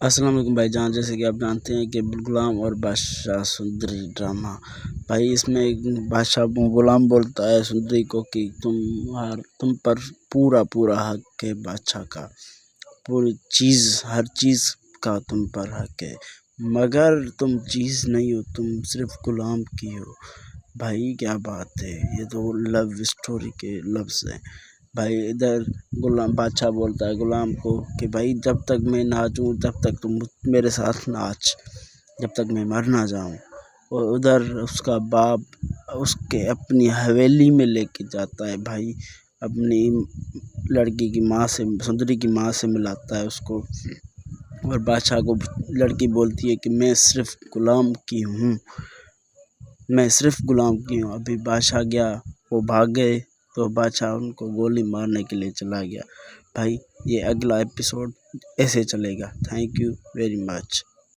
अस्सलाम वालेकुम भाईजान। जैसे कि आप जानते हैं कि गुलाम और बादशाह सुंदरी ड्रामा। भाई इसमें बादशाह गुलाम बोलता है सुंदरी को कि तुम पर पूरा पूरा हक है बादशाह का, पूरी चीज़ हर चीज़ का तुम पर हक है, मगर तुम चीज़ नहीं हो, तुम सिर्फ गुलाम की हो। भाई क्या बात है, ये तो लव स्टोरी के लफ्ज़ हैं। भाई इधर गुलाम बादशाह बोलता है गुलाम को कि भाई जब तक मैं नाचूं तब तक तुम मेरे साथ नाच, जब तक मैं मर ना जाऊं। और उधर उसका बाप उसके अपनी हवेली में लेके जाता है, भाई अपनी लड़की की माँ से, सुंदरी की माँ से मिलाता है उसको। और बादशाह को लड़की बोलती है कि मैं सिर्फ गुलाम की हूँ, मैं सिर्फ गुलाम की हूँ। अभी बादशाह गया, वो भाग गए तो बादशाह उनको गोली मारने के लिए चला गया। भाई ये अगला एपिसोड ऐसे चलेगा। Thank you very much.